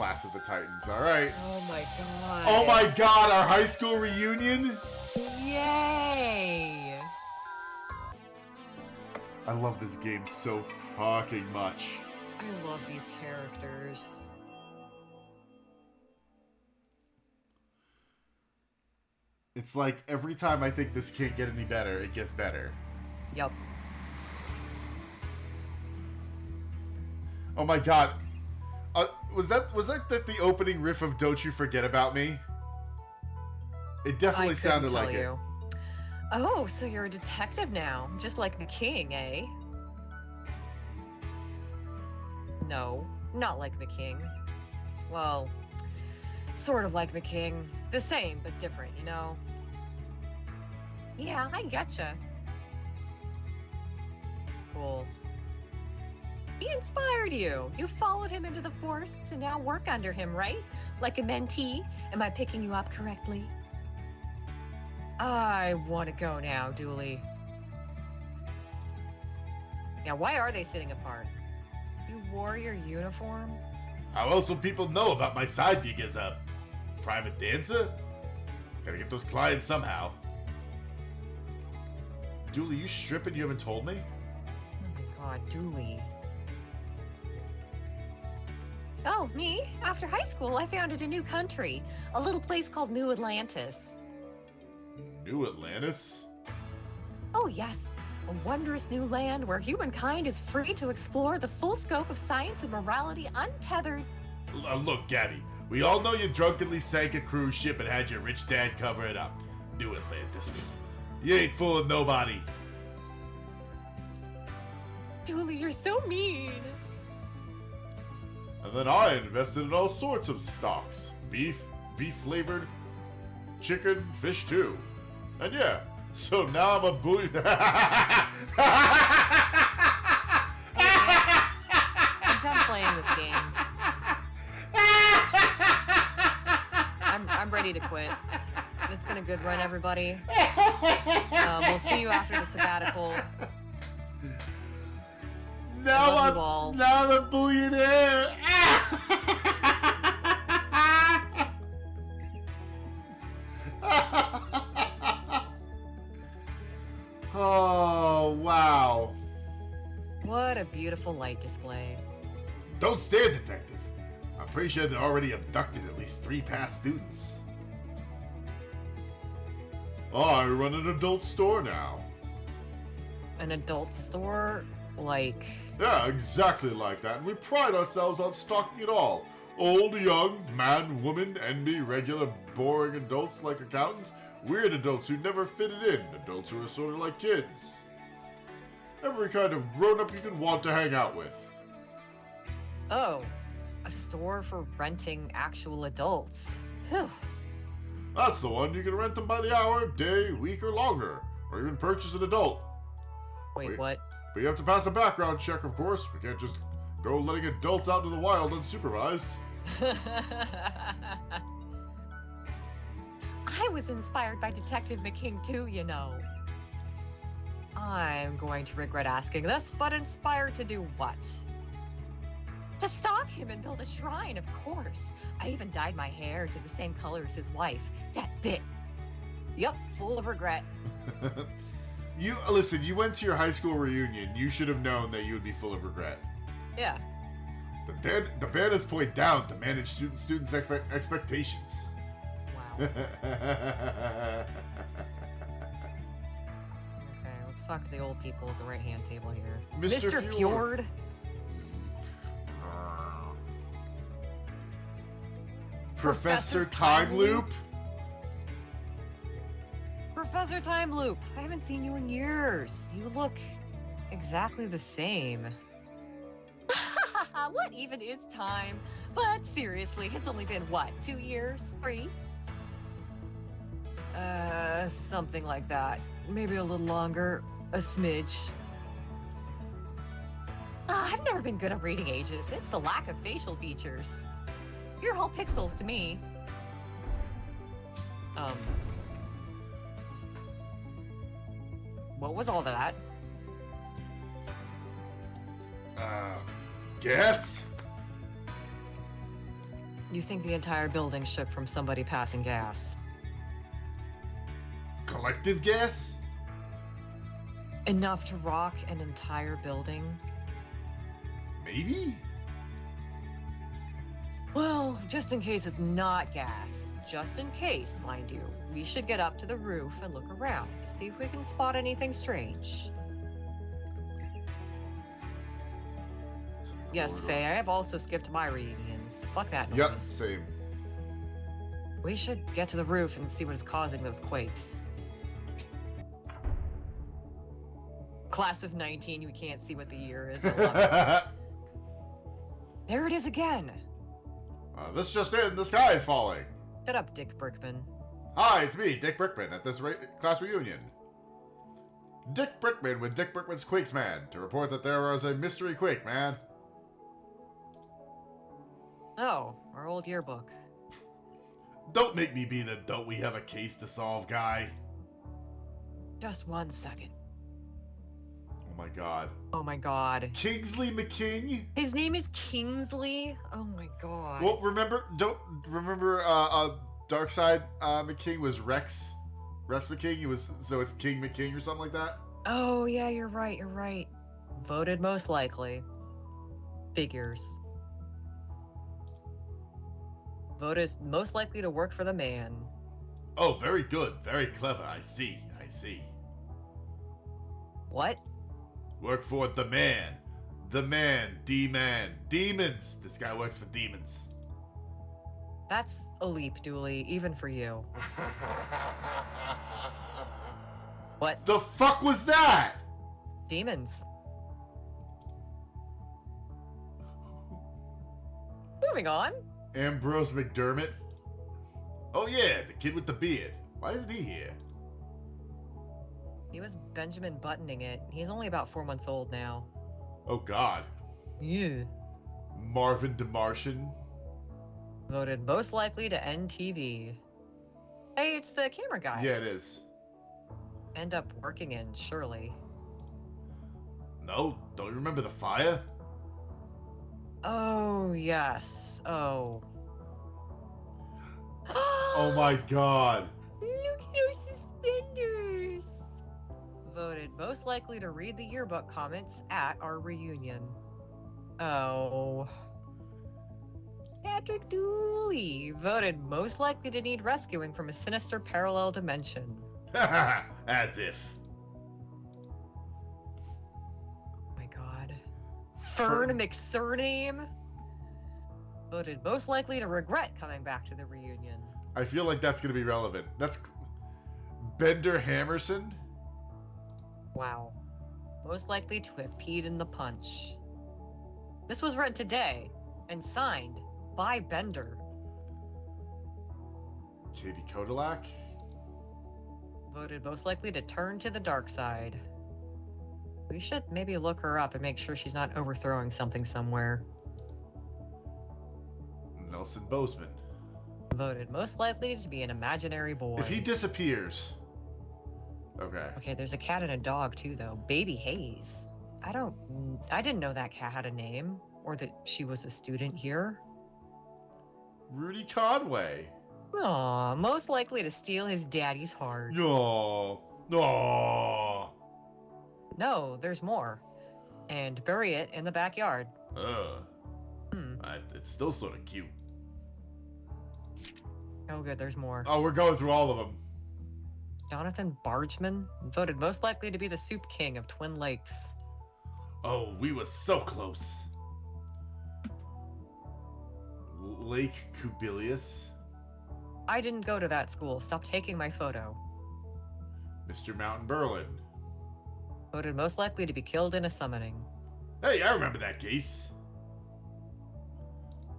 Class of the Titans. All right. Oh my god. Oh my god, our high school reunion? Yay! I love this game so fucking much. I love these characters. It's like every time I think this can't get any better, it gets better. Yup. Oh my god. Was that the opening riff of Don't You Forget About Me? It definitely sounded like it. Oh, so you're a detective now, just like the king, eh? No, not like the king. Well, sort of like the king. The same, but different, you know? Yeah, I getcha. Cool. He inspired you. You followed him into the force to now work under him, right? Like a mentee? Am I picking you up correctly? I want to go now, Dooley. Now, why are they sitting apart? You wore your uniform? How else will people know about my side gig as a private dancer? Gotta get those clients somehow. Dooley, you stripping you haven't told me? Oh my god, Dooley. Oh, me? After high school, I founded a new country. A little place called New Atlantis. New Atlantis? Oh, yes. A wondrous new land where humankind is free to explore the full scope of science and morality untethered. Look, Gabby, we all know you drunkenly sank a cruise ship and had your rich dad cover it up. New Atlantis. You ain't fooling nobody. Dooley, you're so mean. And then I invested in all sorts of stocks. Beef flavored, chicken, fish too. And yeah, so now I'm a bully. I'm done playing this game. I'm ready to quit. It's been a good run, everybody. We'll see you after the sabbatical. Now I'm a billionaire. Oh, wow. What a beautiful light display. Don't stare, Detective. I'm pretty sure they already abducted at least 3 past students. I run an adult store now. An adult store? Like... Yeah, exactly like that. And we pride ourselves on stocking it all. Old, young, man, woman, envy, regular, boring adults like accountants, weird adults who never fitted in, adults who are sort of like kids. Every kind of grown-up you can want to hang out with. Oh, a store for renting actual adults. Whew. That's the one. You can rent them by the hour, day, week, or longer. Or even purchase an adult. Wait, what? But you have to pass a background check, of course. We can't just go letting adults out into the wild unsupervised. I was inspired by Detective McQueen too, you know. I'm going to regret asking this, but inspired to do what? To stalk him and build a shrine, of course. I even dyed my hair to the same color as his wife. That bit. Yup, full of regret. Listen, you went to your high school reunion. You should have known that you would be full of regret. Yeah. The ban is point down to manage students' expectations. Wow. Okay, let's talk to the old people at the right-hand table here. Mr. Fjord. Professor Time Loop? Professor Time Loop, I haven't seen you in years. You look exactly the same. What even is time? But seriously, it's only been, what, 2 years? 3? Something like that. Maybe a little longer. A smidge. I've never been good at reading ages. It's the lack of facial features. You're all pixels to me. What was all that? Guess? You think the entire building shook from somebody passing gas? Collective gas? Enough to rock an entire building? Maybe? Well, just in case it's not gas, just in case, mind you, we should get up to the roof and look around, see if we can spot anything strange. Yes, Faye, I have also skipped my reunions. Fuck that noise. Yep, same. We should get to the roof and see what is causing those quakes. Class of 19, we can't see what the year is. I love it. There it is again. This just in, the sky is falling. Shut up, Dick Brickman. Hi, it's me, Dick Brickman, at this class reunion. Dick Brickman with Dick Brickman's Quakes Man, to report that there was a mystery quake, man. Oh, our old yearbook. Don't make me be the don't we have a case to solve guy. Just 1 second. Oh my god. Oh my god. Kingsley McKing? His name is Kingsley? Oh my god. Well, remember Darkside McKing was Rex McKing? He was, so it's King McKing or something like that? Oh yeah, you're right. Voted most likely. Figures. Voted most likely to work for the man. Oh, very good. Very clever. I see. What? Work for the man. The man. D-man. Demons. This guy works for demons. That's a leap, Dooley, even for you. What? The fuck was that? Demons. Moving on. Ambrose McDermott. Oh yeah, the kid with the beard. Why isn't he here? He was Benjamin buttoning it. He's only about 4 months old now. Oh god. Yeah. Marvin DeMartian. Voted most likely to end TV. Hey, it's the camera guy. Yeah, it is. End up working in, surely. No, don't you remember the fire? Oh, yes. Oh. Oh my god. Look at those suspenders. Voted most likely to read the yearbook comments at our reunion. Oh. Patrick Dooley. Voted most likely to need rescuing from a sinister parallel dimension. As if. Oh my god. Fern McSurname. Voted most likely to regret coming back to the reunion. I feel like that's gonna be relevant. That's Bender Hammerson? Wow. Most likely to have peed in the punch. This was read today and signed by Bender. Katie Kodalak? Voted most likely to turn to the dark side. We should maybe look her up and make sure she's not overthrowing something somewhere. Nelson Bozeman. Voted most likely to be an imaginary boy. If he disappears. Okay. Okay, there's a cat and a dog too, though. Baby Hayes. I didn't know that cat had a name, or that she was a student here. Rudy Conway. Aw, most likely to steal his daddy's heart. No. No. No, there's more. And bury it in the backyard. It's still sort of cute. Oh good, there's more. Oh, we're going through all of them. Jonathan Bargeman, voted most likely to be the Soup King of Twin Lakes. Oh, we were so close. Lake Kubilius. I didn't go to that school. Stop taking my photo. Mr. Mountain Berlin. Voted most likely to be killed in a summoning. Hey, I remember that case.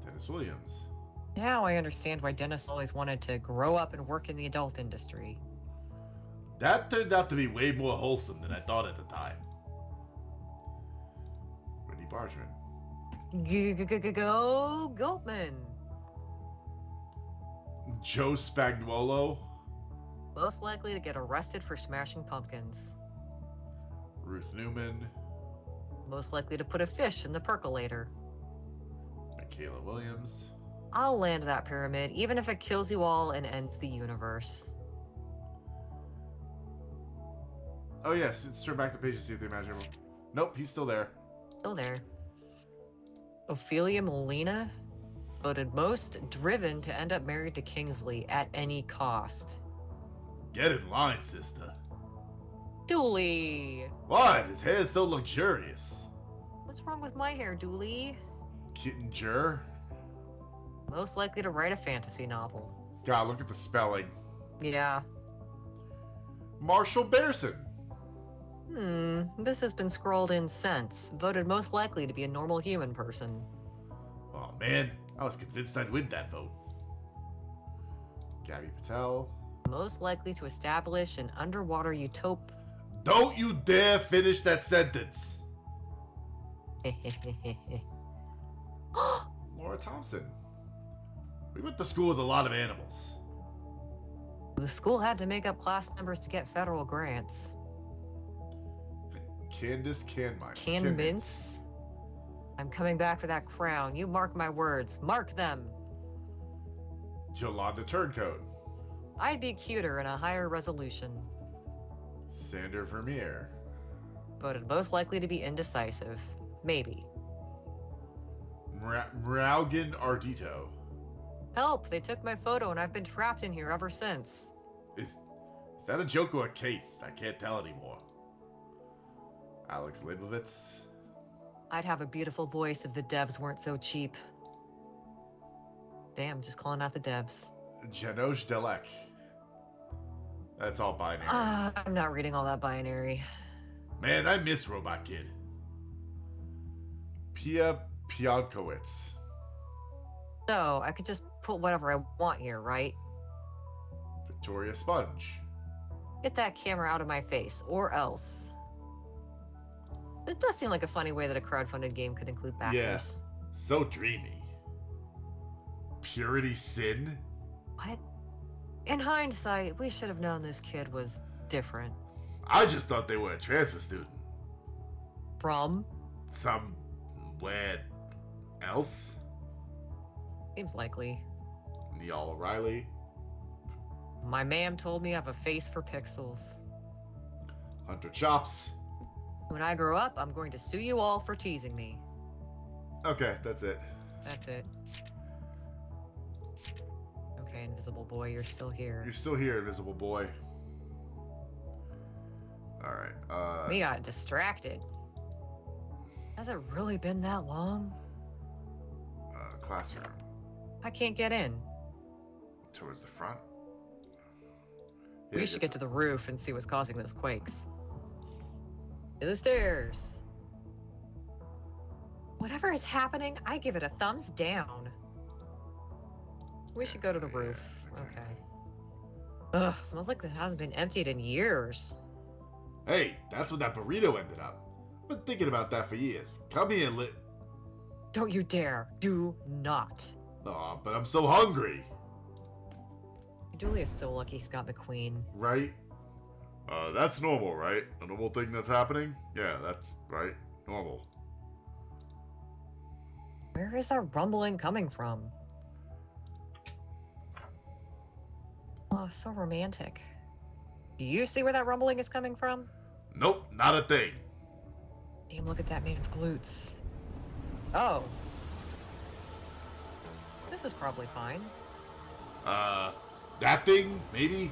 Dennis Williams. Now I understand why Dennis always wanted to grow up and work in the adult industry. That turned out to be way more wholesome than I thought at the time. Wendy Bargeman. Go Gultman. Joe Spagnuolo. Most likely to get arrested for smashing pumpkins. Ruth Newman. Most likely to put a fish in the percolator. Michaela Williams. I'll land that pyramid, even if it kills you all and ends the universe. Oh yes, let's turn back the page to see if they imagine him. Nope, he's still there. Still there. Ophelia Molina voted most driven to end up married to Kingsley at any cost. Get in line, sister. Dooley! What? His hair is so luxurious. What's wrong with my hair, Dooley? Kittinger? Most likely to write a fantasy novel. God, look at the spelling. Yeah. Marshall Bearson. This has been scrolled in since. Voted most likely to be a normal human person. Oh man, I was convinced I'd win that vote. Gabby Patel. Most likely to establish an underwater utopia. Don't you dare finish that sentence. Laura Thompson. We went to school with a lot of animals. The school had to make up class numbers to get federal grants. Candace Canmine. Mince? I'm coming back for that crown. You mark my words. Mark them. Yolanda Turncoat. I'd be cuter in a higher resolution. Sander Vermeer. Voted most likely to be indecisive. Maybe. Mraugan Ardito. Help! They took my photo and I've been trapped in here ever since. Is that a joke or a case? I can't tell anymore. Alex Leibovitz. I'd have a beautiful voice if the devs weren't so cheap. Damn, just calling out the devs. Janosch Delek. That's all binary. I'm not reading all that binary. Man, I miss Robot Kid. Pia Pionkowitz. So, I could just put whatever I want here, right? Victoria Sponge. Get that camera out of my face, or else. This does seem like a funny way that a crowdfunded game could include backers. Yeah, so dreamy. Purity Sin? What? In hindsight, we should have known this kid was different. I just thought they were a transfer student. From? Somewhere else? Seems likely. Neil O'Reilly. My ma'am told me I have a face for pixels. Hunter Chops. When I grow up, I'm going to sue you all for teasing me. Okay, that's it. That's it. Okay, Invisible Boy, you're still here. You're still here, Invisible Boy. Alright, We got distracted. Has it really been that long? classroom. I can't get in. Towards the front. We should get to the roof and see what's causing those quakes. To the stairs. Whatever is happening, I give it a thumbs down. We should go to the roof. Okay. Ugh, smells like this hasn't been emptied in years. Hey, that's where that burrito ended up. I've been thinking about that for years. Come here, Don't you dare. Do not. Aw, but I'm so hungry. Dooley is so lucky he's got McQueen. Right? That's normal, right? A normal thing that's happening? Yeah, that's right. Normal. Where is that rumbling coming from? Oh, so romantic. Do you see where that rumbling is coming from? Nope, not a thing. Damn, look at that man's glutes. Oh. This is probably fine. That thing? Maybe?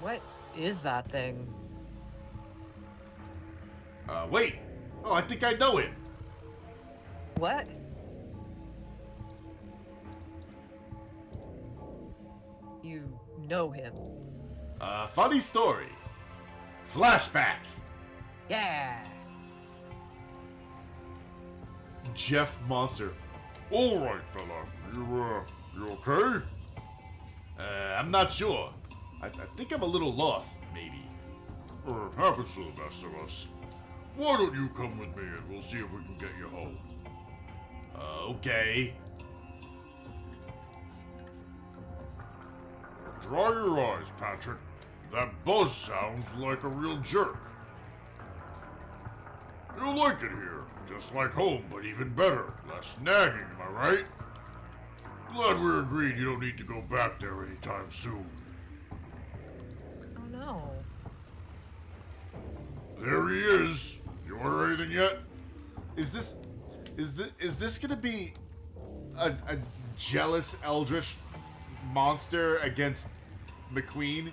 What is that thing? Wait! Oh, I think I know it! What? You know him. Funny story. Flashback! Yeah! Jeff Monster. Alright, fella. You okay? I'm not sure. I think I'm a little lost, maybe. Happens to the best of us. Why don't you come with me and we'll see if we can get you home. Okay. Dry your eyes, Patrick. That buzz sounds like a real jerk. You'll like it here. Just like home, but even better. Less nagging, am I right? Glad we're agreed you don't need to go back there anytime soon. Oh no. There he is. You order anything yet? Is this gonna be a jealous Eldritch monster against McQueen?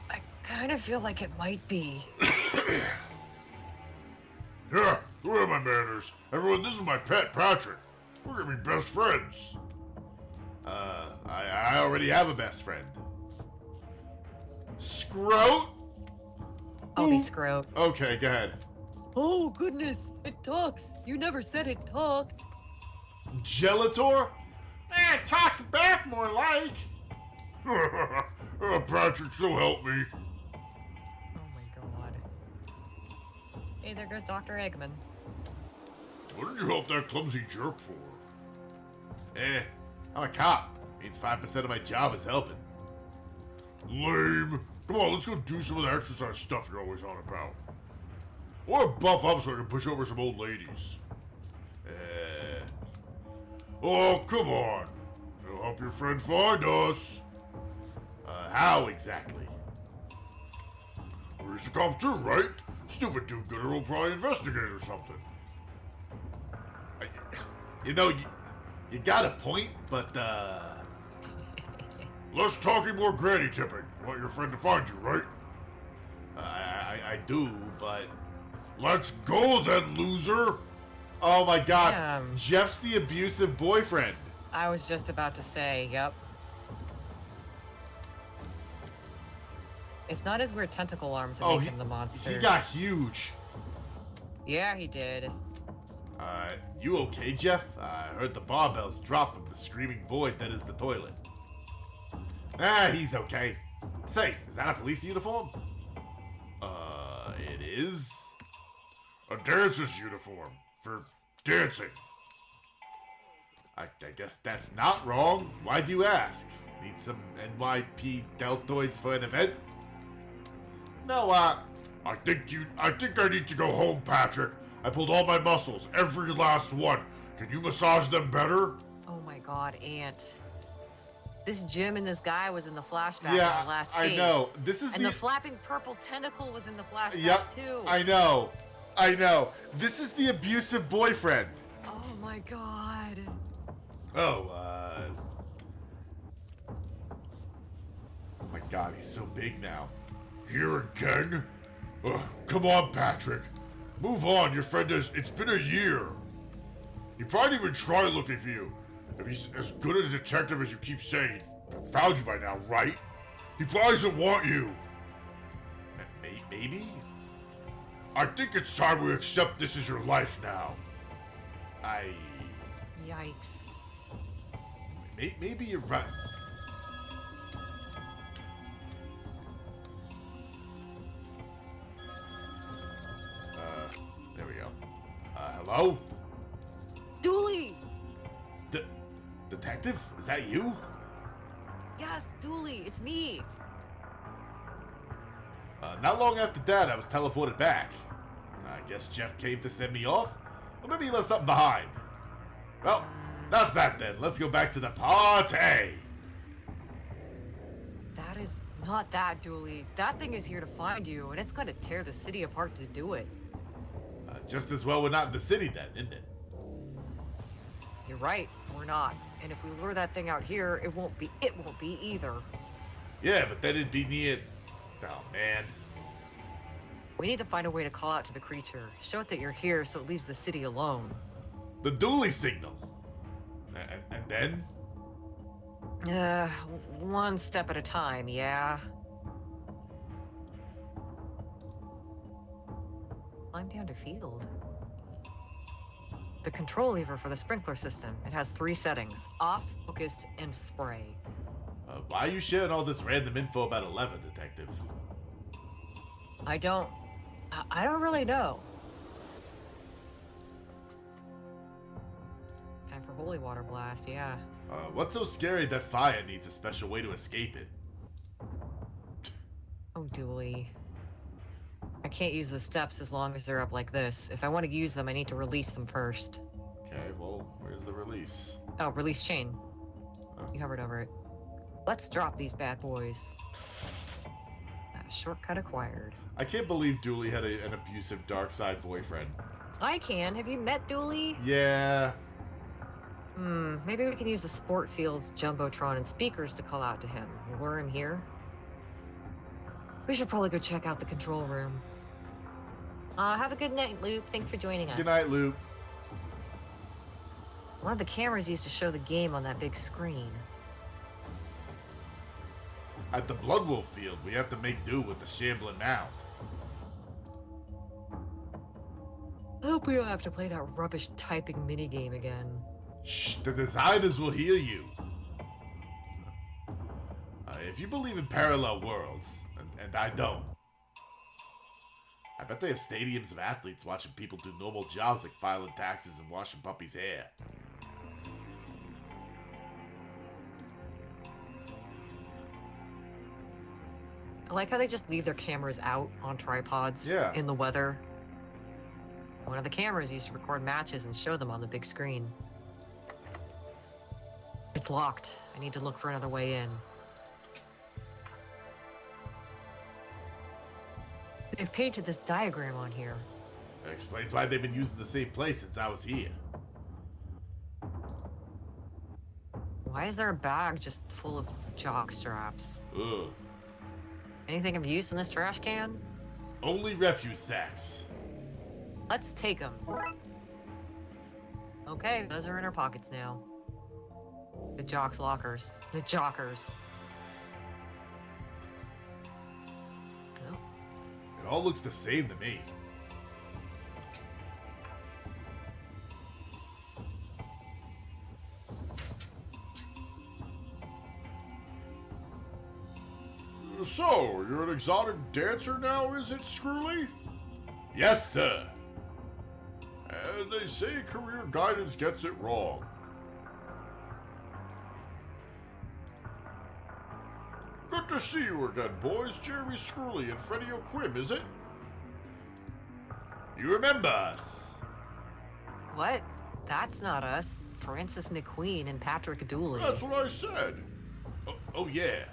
I kind of feel like it might be. Yeah, where are my manners? Everyone, this is my pet, Patrick. We're gonna be best friends. I already have a best friend. Scroat? I'll be Scroat. Okay, go ahead. Oh goodness, it talks. You never said it talked. Gelator? It talks back more like. Oh, Patrick, so help me. Oh my god. Hey, there goes Dr. Eggman. What did you help that clumsy jerk for? I'm a cop. Means 5% of my job is helping. Lame. Come on, let's go do some of the exercise stuff you're always on about. I want to buff up so I can push over some old ladies. Oh, come on. It'll help your friend find us. How exactly? Well, he's a cop too, right? Stupid do-gooder will probably investigate or something. You know, you got a point, but, Less talking, more granny tipping. You want your friend to find you, right? I do, but... Let's go then, loser! Oh my god, Damn. Jeff's the abusive boyfriend. I was just about to say, yep. It's not his weird tentacle arms that make him the monster. He got huge. Yeah, he did. You okay, Jeff? I heard the barbells drop from the screaming void that is the toilet. He's okay. Say, is that a police uniform? It is? A dancer's uniform. For dancing. I guess that's not wrong. Why'd you ask? Need some NYP deltoids for an event? No, I think I need to go home, Patrick. I pulled all my muscles, every last one. Can you massage them better? Oh my god, Aunt. This Jim and this guy was in the flashback yeah, in the last I case. know. This is and the flapping purple tentacle was in the flashback too. I know. This is the abusive boyfriend. Oh my god. Oh my god, he's so big now. Here again? Ugh, come on, Patrick. Move on, your friend it's been a year. He probably didn't even try looking for you. If he's as good a detective as you keep saying, he found you by now, right? He probably doesn't want you. Maybe? I think it's time we accept this is your life now. Yikes. Maybe you're right. There we go. Hello? Dooley! Detective? Is that you? Yes, Dooley, it's me. Not long after that, I was teleported back. I guess Jeff came to send me off, or maybe he left something behind. Well, that's that then. Let's go back to the party. That is not that, Dooley. That thing is here to find you, and it's gonna tear the city apart to do it. Just as well we're not in the city then, isn't it? You're right, we're not. And if we lure that thing out here, it won't be either. Yeah, but then it'd be near... Oh, man. We need to find a way to call out to the creature. Show it that you're here so it leaves the city alone. The Dooley signal. And then? One step at a time, yeah. Climb down to field. The control lever for the sprinkler system. It has 3 settings: off, focused, and spray. Why are you sharing all this random info about 11, Detective? I don't really know. Time for Holy Water Blast, yeah. What's so scary that fire needs a special way to escape it? Oh, Dooley. I can't use the steps as long as they're up like this. If I want to use them, I need to release them first. Okay, well, where's the release? Oh, release chain. Oh. You hovered over it. Let's drop these bad boys. Shortcut acquired. I can't believe Dooley had an abusive Darkside boyfriend. I can. Have you met Dooley? Yeah. Maybe we can use the sport field's jumbotron and speakers to call out to him. Lure him here. We should probably go check out the control room. Have a good night, Loop. Thanks for joining us. Good night, Luke. One of the cameras used to show the game on that big screen. At the Blood Wolf field, we have to make do with the shambling mound. I hope we don't have to play that rubbish typing minigame again. Shh, the designers will hear you. If you believe in parallel worlds, and I don't, I bet they have stadiums of athletes watching people do normal jobs like filing taxes and washing puppies' hair. I like how they just leave their cameras out on tripods in the weather. One of the cameras used to record matches and show them on the big screen. It's locked. I need to look for another way in. They've painted this diagram on here. That explains why they've been using the same place since I was here. Why is there a bag just full of jock straps? Ugh. Anything of use in this trash can? Only refuse sacks. Let's take them. Okay, those are in our pockets now. The jocks' lockers. The jockers. Oh. It all looks the same to me. So, you're an exotic dancer now, is it, Screwly? Yes, sir. And they say career guidance gets it wrong. Good to see you again, boys. Jeremy Screwly and Freddie O'Quim, is it? You remember us? What? That's not us. Francis McQueen and Patrick Dooley. That's what I said. Oh yeah.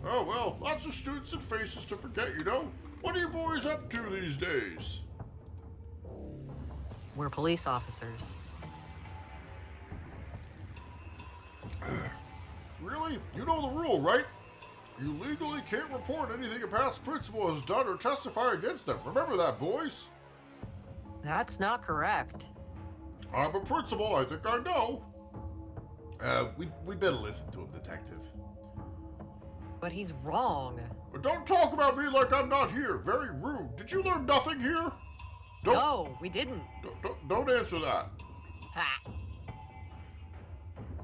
Oh, well, lots of students and faces to forget, you know. What are you boys up to these days? We're police officers. Really? You know the rule, right? You legally can't report anything a past principal has done or testify against them. Remember that, boys? That's not correct. I'm a principal, I think I know. We better listen to him, Detective. But he's wrong. But don't talk about me like I'm not here. Very rude. Did you learn nothing here? No, we didn't. Don't answer that. Ha!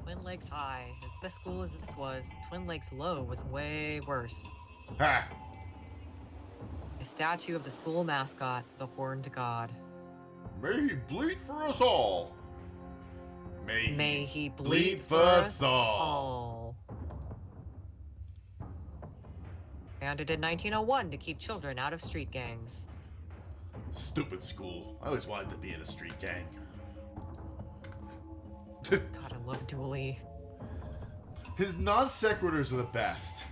Twin Lakes High. As best school as this was, Twin Lakes Low was way worse. Ha! A statue of the school mascot, the Horned God. May he bleed for us all. May he bleed for us all. Founded in 1901 to keep children out of street gangs. Stupid school. I always wanted to be in a street gang. God, I love Dooley. His non sequiturs are the best.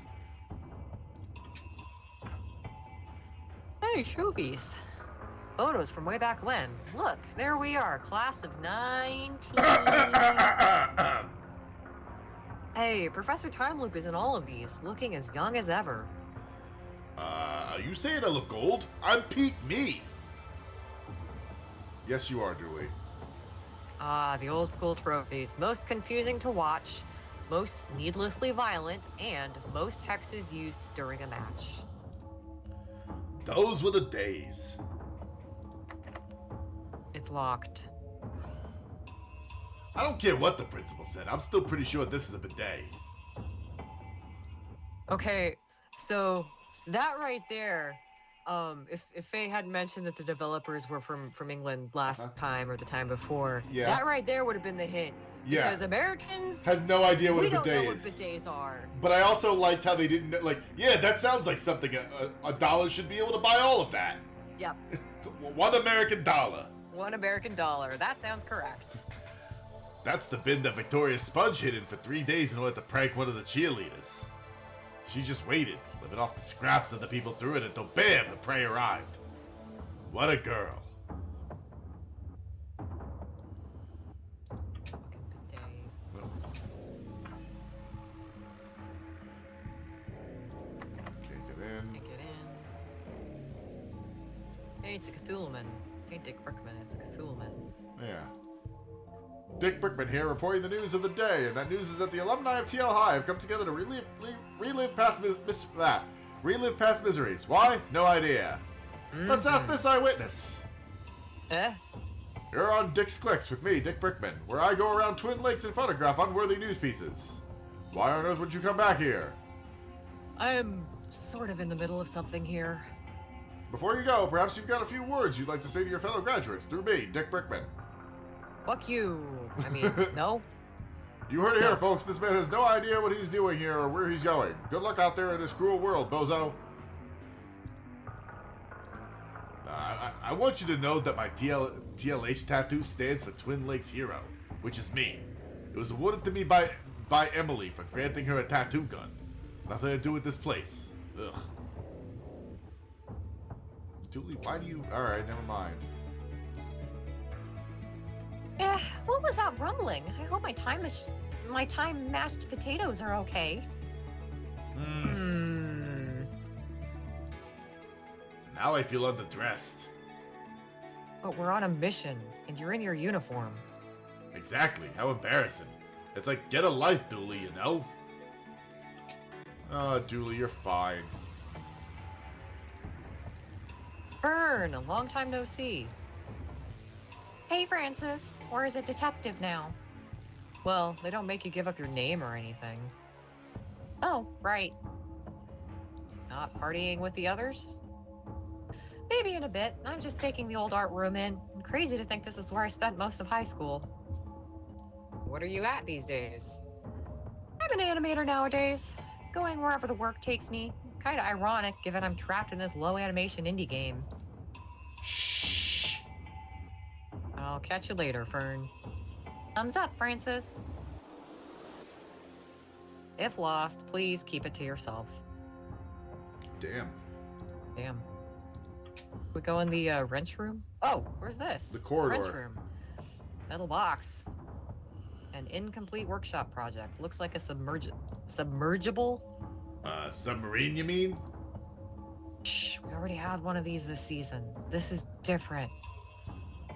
Hey, showpiece. Photos from way back when. Look, there we are, class of 19. Hey, Professor Time Loop is in all of these, looking as young as ever. Are you saying I look old? I'm Pete Me. Yes, you are, Dooley. Ah, the old school trophies. Most confusing to watch, most needlessly violent, and most hexes used during a match. Those were the days. It's locked. I don't care what the principal said. I'm still pretty sure this is a bidet. Okay, so that right there If Faye hadn't mentioned that the developers were from England last time or the time before, Yeah. that right there would have been the hint. Yeah. Because Americans Has no idea what we a don't bidet know what is. bidets are. But I also liked how they didn't like. Yeah, that sounds like something a dollar should be able to buy all of that. Yep. $1 American dollar. $1 American dollar. That sounds correct. That's the bin that Victoria Sponge hid in for 3 days in order to prank one of the cheerleaders. She just waited, living off the scraps that the people threw in until bam, the prey arrived. What a girl. Can't get in. Can't get in. Hey, it's a Cthulhuman. Hey, Dick Brickman, it's a Cthulhuman. Yeah. Dick Brickman here reporting the news of the day, and that news is that the alumni of TL High have come together to relive past miseries. Why? No idea. Let's ask this eyewitness. You're on Dick's Clicks with me, Dick Brickman, where I go around Twin Lakes and photograph unworthy news pieces. Why on earth would you come back here? I am sort of in the middle of something here. Before you go, perhaps you've got a few words you'd like to say to your fellow graduates through me, Dick Brickman. Fuck you. I mean, no? You heard it here, folks. This man has no idea what he's doing here or where he's going. Good luck out there in this cruel world, bozo. I want you to know that my TLH tattoo stands for Twin Lakes Hero, which is me. It was awarded to me by Emily for granting her a tattoo gun. Nothing to do with this place. Ugh. Dooley, why do you... Alright, never mind. What was that rumbling? I hope my time mashed potatoes are okay. Now I feel underdressed. But we're on a mission, and you're in your uniform. Exactly. How embarrassing. It's like, get a life, Dooley, you know? Oh, Dooley, you're fine. Fern, a long time no see. Hey, Francis. Or is it detective now? Well, they don't make you give up your name or anything. Oh, right. Not partying with the others? Maybe in a bit. I'm just taking the old art room in. Crazy to think this is where I spent most of high school. What are you at these days? I'm an animator nowadays. Going wherever the work takes me. Kinda ironic, given I'm trapped in this low animation indie game. Shh. I'll catch you later, Fern. Thumbs up, Francis. If lost, please keep it to yourself. Damn. Damn. We go in the wrench room? Oh, where's this? The corridor. Wrench room. Metal box. An incomplete workshop project. Looks like a submergible? Submarine, you mean? Shh, we already had one of these this season. This is different.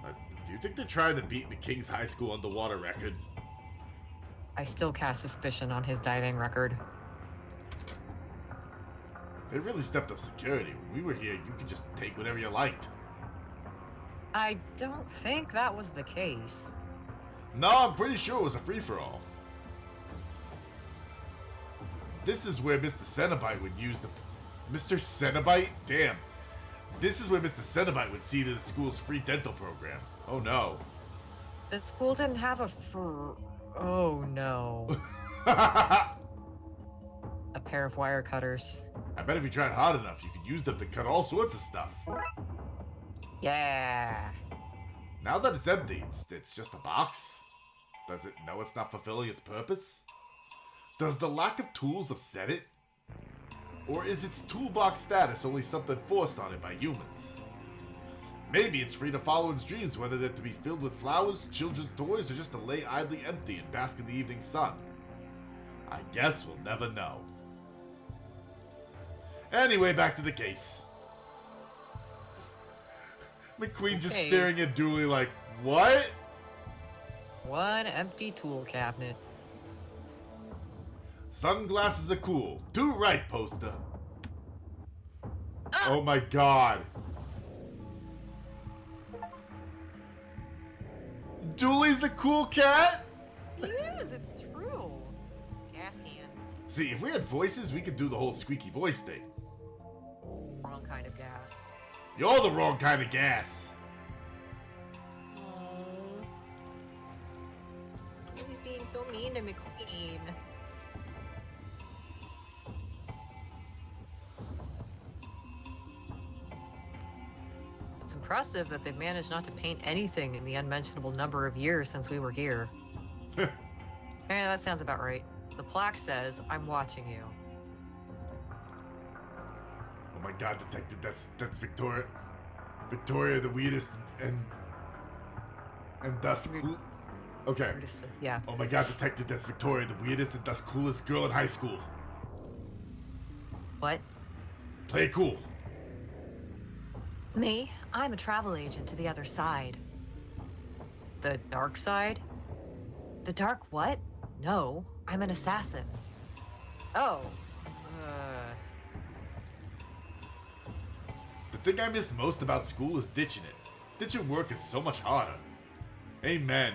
Do you think they're trying to beat the King's High School underwater record? I still cast suspicion on his diving record. They really stepped up security. When we were here, you could just take whatever you liked. I don't think that was the case. No, I'm pretty sure it was a free-for-all. This is where Mr. Cenobite would use the... Mr. Cenobite? Damn. This is where Mr. Cenobite would see to the school's free dental program. Oh no. The school didn't have a Oh no. I A pair of wire cutters. bet if you tried hard enough, you could use them to cut all sorts of stuff. Yeah. Now that it's empty, it's just a box. Does it know it's not fulfilling its purpose? Does the lack of tools upset it? Or is its toolbox status only something forced on it by humans? Maybe it's free to follow its dreams, whether they're to be filled with flowers, children's toys, or just to lay idly empty and bask in the evening sun. I guess we'll never know. Anyway, back to the case. McQueen just Okay. staring at Dooley like, what? One empty tool cabinet. Sunglasses are cool. Do right, poster. Oh my god. Dooley's a cool cat? He is, it's true. Gas can. See, if we had voices, we could do the whole squeaky voice thing. Wrong kind of gas. You're the wrong kind of gas. Oh. He's being so mean to McQueen. It's impressive that they've managed not to paint anything in the unmentionable number of years since we were here. Yeah, that sounds about right. The plaque says, "I'm watching you." Oh my god, Detective, that's Victoria. Victoria, the weirdest and thus cool. Okay. Yeah. Oh my god, Detective, that's Victoria, the weirdest and thus coolest girl in high school. What? Play it cool. Me? I'm a travel agent to the other side. The dark side? The dark what? No, I'm an assassin. Oh. The thing I miss most about school is ditching it. Ditching work is so much harder. Amen.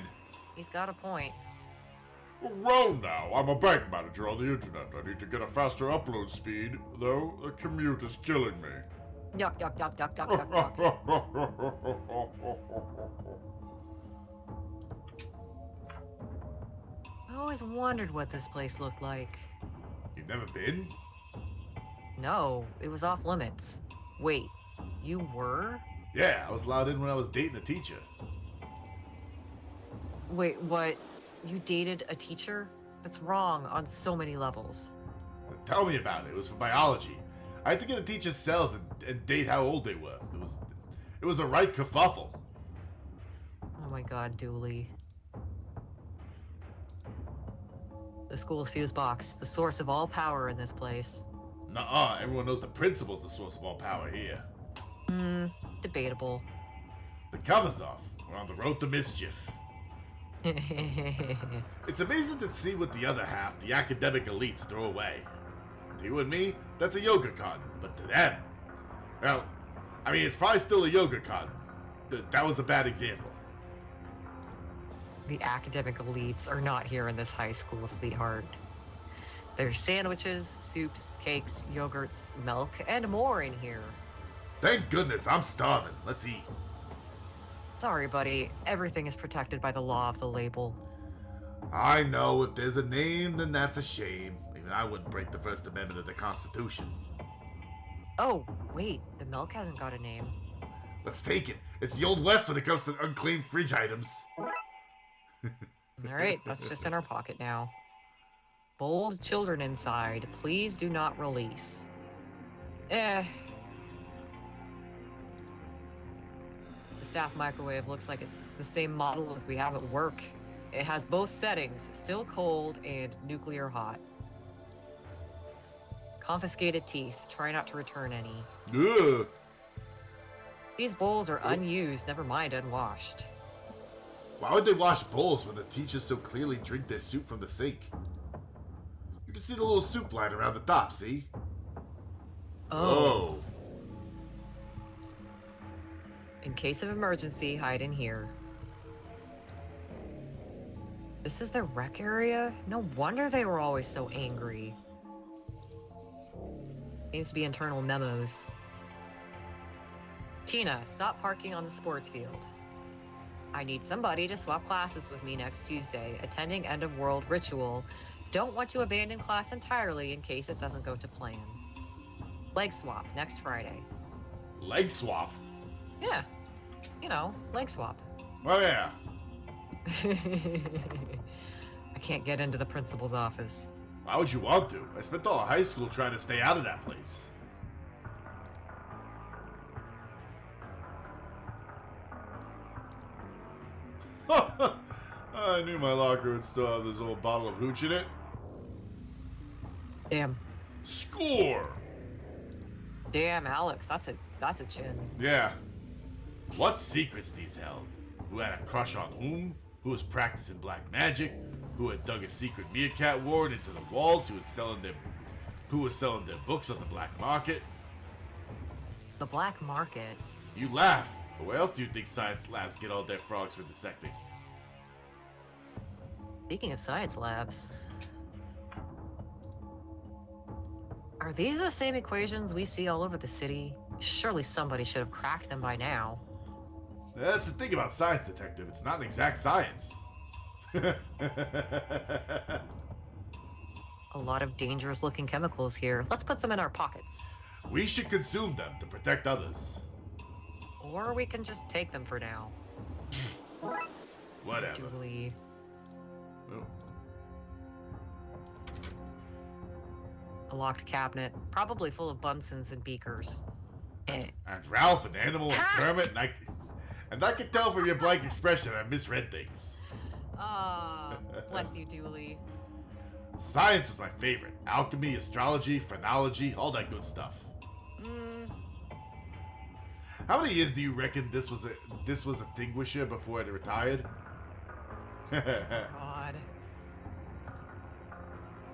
He's got a point. Well now, I'm a bank manager on the internet. I need to get a faster upload speed, though the commute is killing me. Yuck, yuck, yuck, yuck, yuck, yuck, yuck. I always wondered what this place looked like. You've never been? No, it was off limits. Wait, you were? Yeah, I was allowed in when I was dating a teacher. Wait, what? You dated a teacher? That's wrong on so many levels. Tell me about it. It was for biology. I had to get a teacher's cells and date how old they were. It was a right kerfuffle. Oh my god, Dooley. The school's fuse box, the source of all power in this place. Nuh-uh, everyone knows the principal's the source of all power here. Debatable. The cover's off. We're on the road to mischief. It's amazing to see what the other half, the academic elites, throw away. To you and me, that's a yoga cotton, but to them, well, I mean, it's probably still a yoga cotton. That was a bad example. The academic elites are not here in this high school, sweetheart. There's sandwiches, soups, cakes, yogurts, milk, and more in here. Thank goodness, I'm starving. Let's eat. Sorry, buddy. Everything is protected by the law of the label. I know, if there's a name, then that's a shame. Even I wouldn't break the First Amendment of the Constitution. Oh, wait. The milk hasn't got a name. Let's take it. It's the Old West when it comes to unclaimed fridge items. Alright, that's just in our pocket now. Bold children inside, please do not release. The staff microwave looks like it's the same model as we have at work. It has both settings, still cold and nuclear hot. Confiscated teeth, try not to return any. Ugh. These bowls are unused, never mind unwashed. Why would they wash bowls when the teachers so clearly drink their soup from the sink? You can see the little soup line around the top, see? Oh. In case of emergency, hide in here. This is their rec area? No wonder they were always so angry. Seems to be internal memos. Tina, stop parking on the sports field. I need somebody to swap classes with me next Tuesday, attending end of world ritual. Don't want to abandon class entirely in case it doesn't go to plan. Leg swap next Friday. Leg swap? Yeah, you know, leg swap. Oh yeah. I can't get into the principal's office. Why would you want to? I spent all of high school trying to stay out of that place. I knew my locker would still have this old bottle of hooch in it. Damn. Score! Damn, Alex, that's a chin. Yeah. What secrets these held? Who had a crush on whom? Who was practicing black magic? Who had dug a secret meerkat ward into the walls? Who was selling their books on the black market? The black market? You laugh, but where else do you think science labs get all their frogs for dissecting? Speaking of science labs, are these the same equations we see all over the city? Surely somebody should have cracked them by now. That's the thing about science, detective. It's not an exact science. A lot of dangerous looking chemicals here. Let's put some in our pockets. We should consume them to protect others. Or we can just take them for now. Whatever. Dooley. Oh. A locked cabinet, probably full of Bunsen's and beakers. And Ralph, an animal, and Kermit, and I can tell from your blank expression I misread things. Ah, bless you, Dooley. Science was my favorite. Alchemy, astrology, phrenology, all that good stuff. How many years do you reckon this was a distinguisher before it retired? God.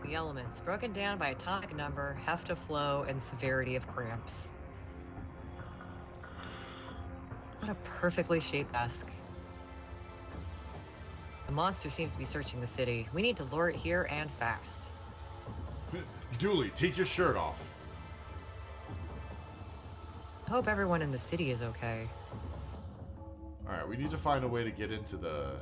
The elements, broken down by atomic number, heft of flow, and severity of cramps. What a perfectly shaped desk. The monster seems to be searching the city. We need to lure it here and fast. Dooley, take your shirt off. I hope everyone in the city is okay. Alright, we need to find a way to get into the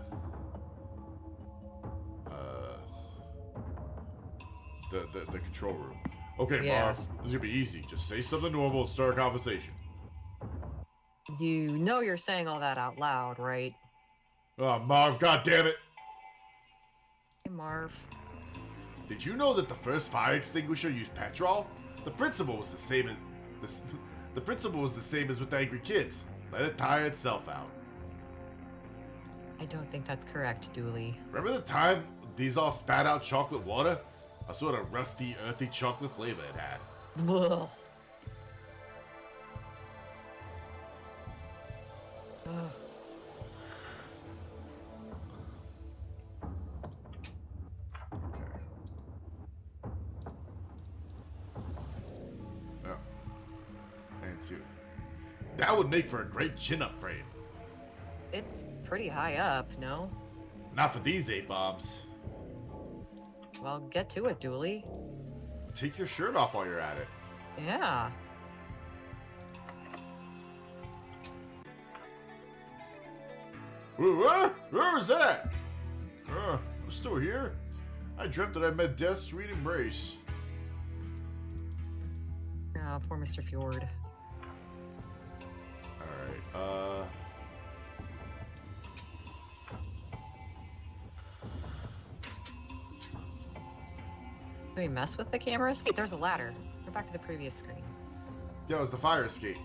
control room. Okay, Yeah. Marv, this is gonna be easy. Just say something normal and start a conversation. You know you're saying all that out loud, right? Oh, Marv, goddammit! Hey, Marv. Did you know that the first fire extinguisher used petrol? The principle was the same as the principle was the same as with the angry kids. Let it tire itself out. I don't think that's correct, Dooley. Remember the time these all spat out chocolate water? A sort of rusty, earthy chocolate flavor it had. Ugh. Ugh. Oh. And two. That would make for a great chin-up frame. It's pretty high up, no? Not for these 8 bombs. Well, get to it, Dooley. Take your shirt off while you're at it. Yeah. Where was that? I'm still here. I dreamt that I met Death's sweet embrace. Ah, poor Mr. Fjord. Alright, Do we mess with the cameras? Wait, there's a ladder. Go back to the previous screen. yeah, it was the fire escape.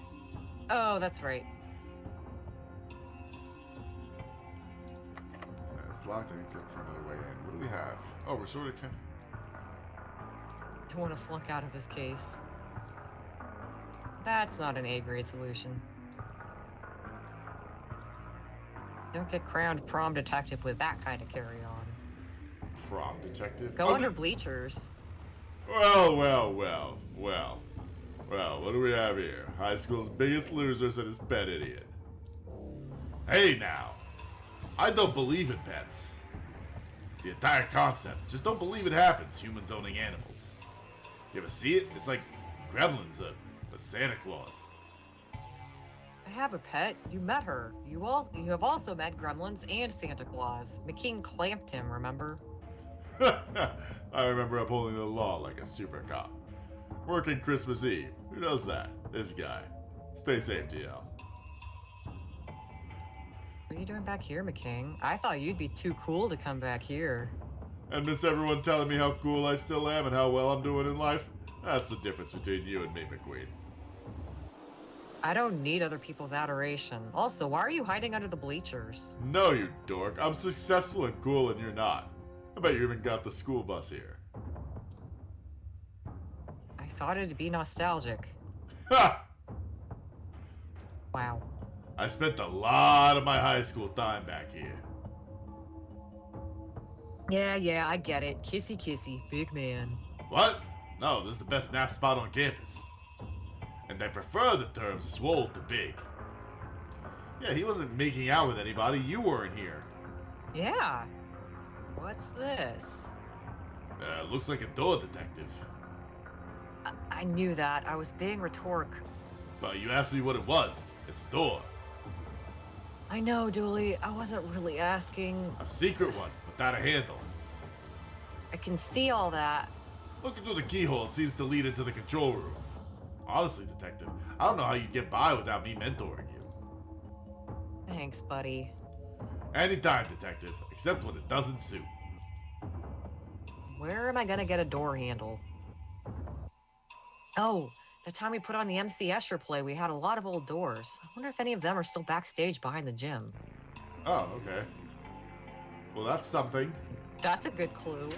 Oh, that's right. It's locked. I need to look for another way in. What do we have? Oh, we're sort of. Don't want to flunk out of this case. That's not an A-grade solution. Don't get crowned prom detective with that kind of carry-on. Prom detective? Go Oh, under bleachers. Well, what do we have here? High school's biggest losers and his pet idiot. Hey now, I don't believe in pets. The entire concept, just don't believe it happens, humans owning animals. You ever see it? It's like gremlins or Santa Claus. I have a pet. You met her. You have also met gremlins and Santa Claus. McQueen clamped him, remember? I remember upholding the law like a super cop. Working Christmas Eve. Who does that? This guy. Stay safe, DL. What are you doing back here, McKing? I thought you'd be too cool to come back here. And miss everyone telling me how cool I still am and how well I'm doing in life? That's the difference between you and me, McQueen. I don't need other people's adoration. Also, why are you hiding under the bleachers? No, you dork. I'm successful and cool and you're not. I bet you even got the school bus here. I thought it'd be nostalgic. Ha! Wow. I spent a lot of my high school time back here. Yeah, I get it. Kissy kissy, big man. What? No, this is the best nap spot on campus. And I prefer the term swole to big. Yeah, he wasn't making out with anybody. You weren't here. Yeah. What's this? Looks like a door detective. I knew that. I was being rhetorical. But you asked me what it was. It's a door. I know, Dooley. I wasn't really asking. A secret one, without a handle. I can see all that. Looking through the keyhole, it seems to lead into the control room. Honestly, Detective, I don't know how you'd get by without me mentoring you. Thanks, buddy. Anytime, Detective, except when it doesn't suit. Where am I gonna get a door handle? Oh, the time we put on the MC Escher play, we had a lot of old doors. I wonder if any of them are still backstage behind the gym. Oh, okay. Well, that's something. That's a good clue.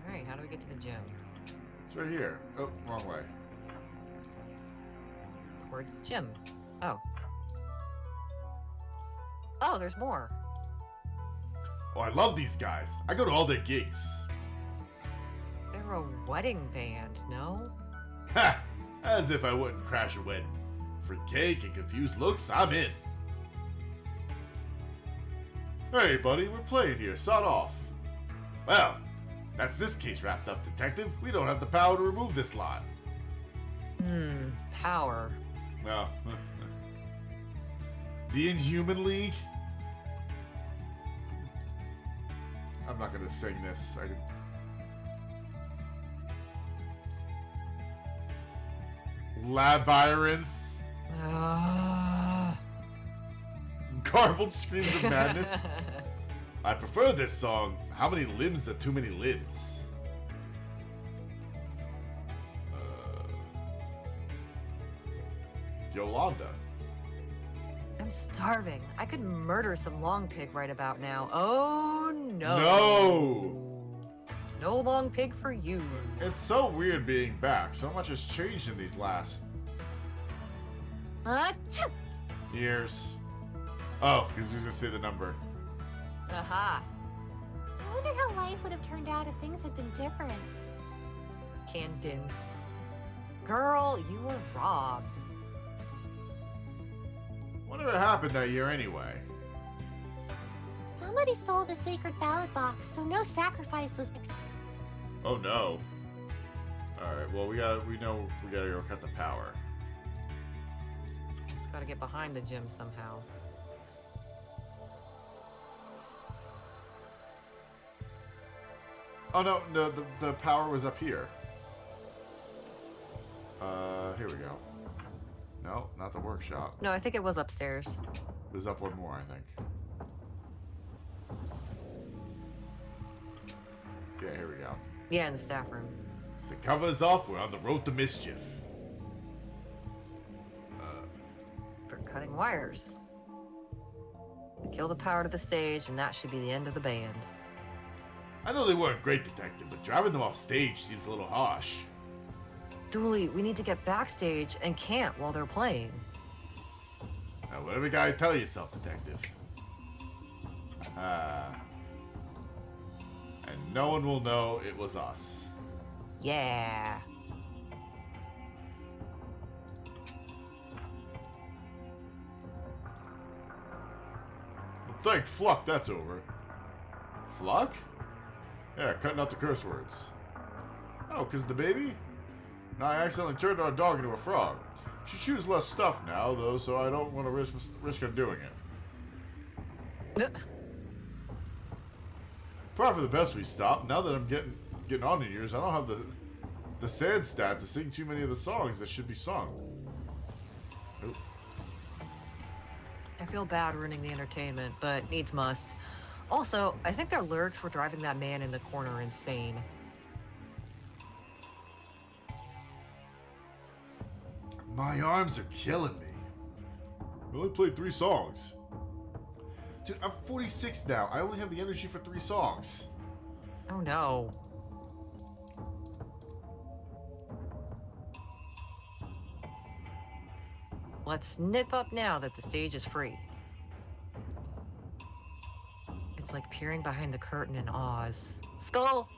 Alright, how do we get to the gym? It's right here. Oh, wrong way. Towards the gym. Oh. Oh, there's more. Oh, I love these guys. I go to all their gigs. They're a wedding band, no? Ha! As if I wouldn't crash a wedding. Free cake and confused looks, I'm in. Hey, buddy, we're playing here. Sod off. Well, that's this case wrapped up, Detective. We don't have the power to remove this lot. Power. Well, the Inhuman League? I'm not gonna sing this. Labyrinth. Garbled screams of madness. I prefer this song. How many limbs are too many limbs? Yolanda. I'm starving. I could murder some long pig right about now. Oh no. No! No long pig for you. It's so weird being back. So much has changed in these last Achoo! years. Oh, because you just say the number. Aha. I wonder how life would have turned out if things had been different. Candence. Girl, you were robbed. Whatever happened that year anyway? Somebody stole the sacred ballot box, so no sacrifice was picked. Oh no. Alright, well we know we gotta go cut the power. Just gotta get behind the gym somehow. Oh no, the power was up here. Here we go. No, not the workshop. No, I think it was upstairs. It was up one more, I think. Yeah, here we go. Yeah, in the staff room. The cover is off, we're on the road to mischief. For cutting wires. Kill the power to the stage, and that should be the end of the band. I know they weren't great, Detective, but driving them off stage seems a little harsh. Dooley, we need to get backstage and camp while they're playing. Now, whatever you gotta tell yourself, Detective. And no one will know it was us. Yeah. Well, thank Fluck, that's over. Fluck? Yeah, cutting out the curse words. Oh, 'cause the baby? No, I accidentally turned our dog into a frog. She chews less stuff now, though, so I don't want to risk on doing it. Probably for the best we stop. Now that I'm getting on in years, I don't have the sad stat to sing too many of the songs that should be sung. Nope. I feel bad ruining the entertainment, but needs must. Also, I think their lyrics were driving that man in the corner insane. My arms are killing me. We only played 3 songs. Dude, I'm 46 now. I only have the energy for 3 songs. Oh no. Let's nip up now that the stage is free. It's like peering behind the curtain in Oz. Skull!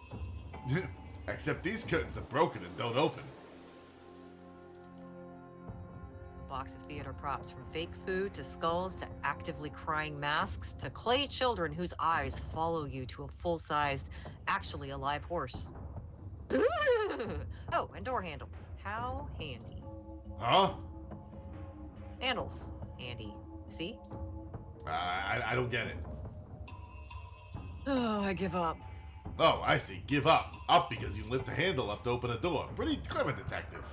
Except these curtains are broken and don't open. A box of theater props, from fake food to skulls to actively crying masks to clay children whose eyes follow you to a full-sized, actually alive horse. Oh, and door handles. How handy. Huh? Handles. Handy. See? I don't get it. Oh, I give up. Oh, I see. Give up. Up because you lift the handle up to open a door. Pretty clever, detective.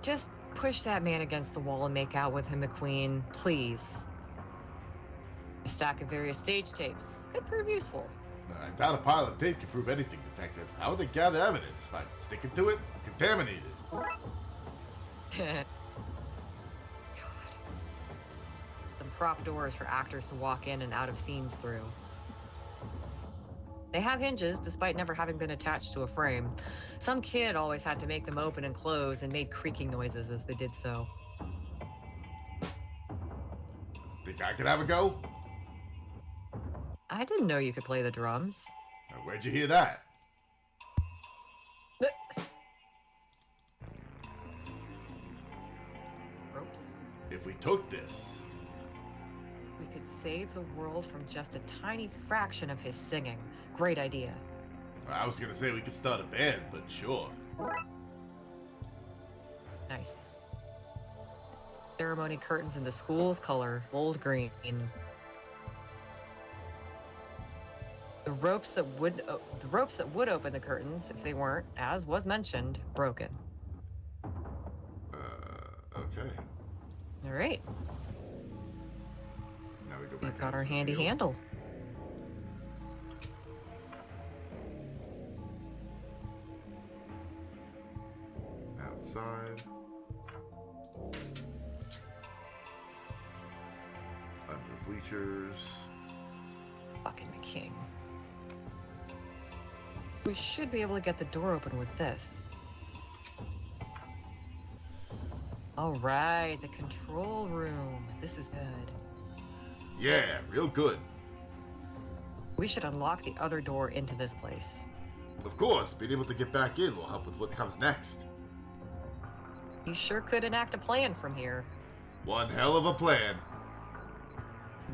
Just push that man against the wall and make out with him, McQueen. Please. A stack of various stage tapes could prove useful. I doubt a pile of tape can prove anything, detective. How would they gather evidence? By sticking to it? Contaminated. God. Some prop doors for actors to walk in and out of scenes through. They have hinges, despite never having been attached to a frame. Some kid always had to make them open and close and made creaking noises as they did so. Think I could have a go? I didn't know you could play the drums. Where'd you hear that? Ropes. If we took this... We could save the world from just a tiny fraction of his singing. Great idea. I was gonna say we could start a band, but sure. Nice. Ceremony curtains in the school's color, gold green. The ropes that would open the curtains, if they weren't, as was mentioned, broken. Okay. All right. Now we go back We've got out our to the handy field. handle. Outside. Under bleachers. Fucking McKing. We should be able to get the door open with this. All right, the control room. This is good. Yeah, real good. We should unlock the other door into this place. Of course, being able to get back in will help with what comes next. You sure could enact a plan from here. One hell of a plan.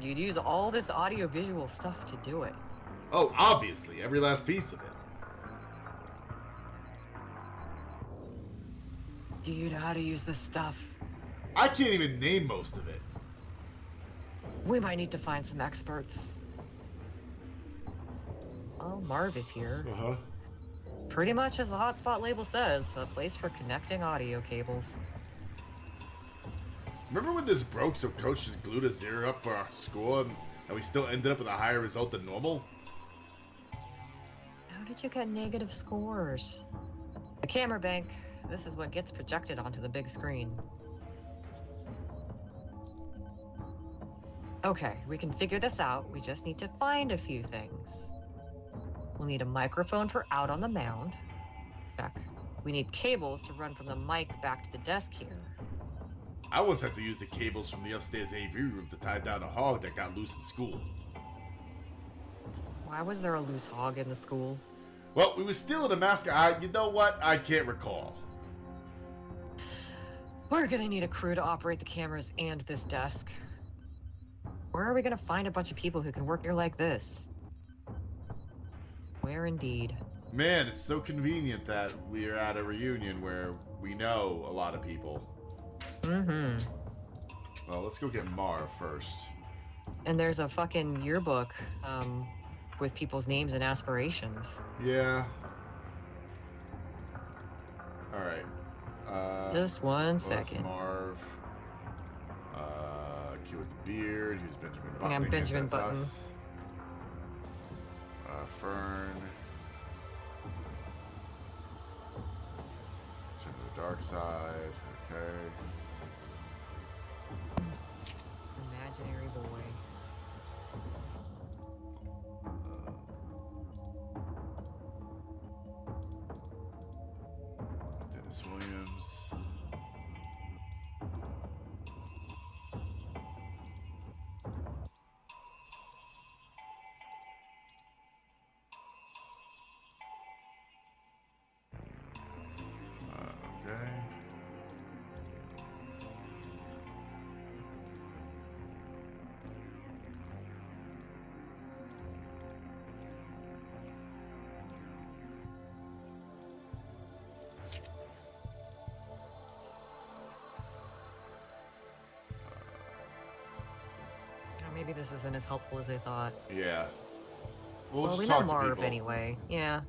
You'd use all this audio-visual stuff to do it. Oh, obviously, every last piece of it. Do you know how to use this stuff? I can't even name most of it. We might need to find some experts. Oh, Marv is here. Uh-huh. Pretty much as the hotspot label says, a place for connecting audio cables. Remember when this broke so Coach just glued a 0 up for our score and we still ended up with a higher result than normal? How did you get negative scores? The camera bank. This is what gets projected onto the big screen. Okay, we can figure this out. We just need to find a few things. We'll need a microphone for out on the mound. Check. We need cables to run from the mic back to the desk here. I once had to use the cables from the upstairs AV room to tie down a hog that got loose in school. Why was there a loose hog in the school? Well, we were stealing a mask. You know what? I can't recall. We're gonna need a crew to operate the cameras and this desk. Where are we gonna find a bunch of people who can work here like this? Where indeed? Man, it's so convenient that we are at a reunion where we know a lot of people. Mm-hmm. Well, let's go get Marv first. And there's a fucking yearbook, with people's names and aspirations. Yeah. Alright. Just one That's second. Marv. Q with the beard. He's Benjamin Button. I'm I guess Benjamin that's Button. us. Fern. Turn to the dark side. Okay. Imaginary boy. Dennis Williams. Okay. Maybe this isn't as helpful as I thought. Yeah. We'll Well, just we know talk to Marv people. anyway. Yeah.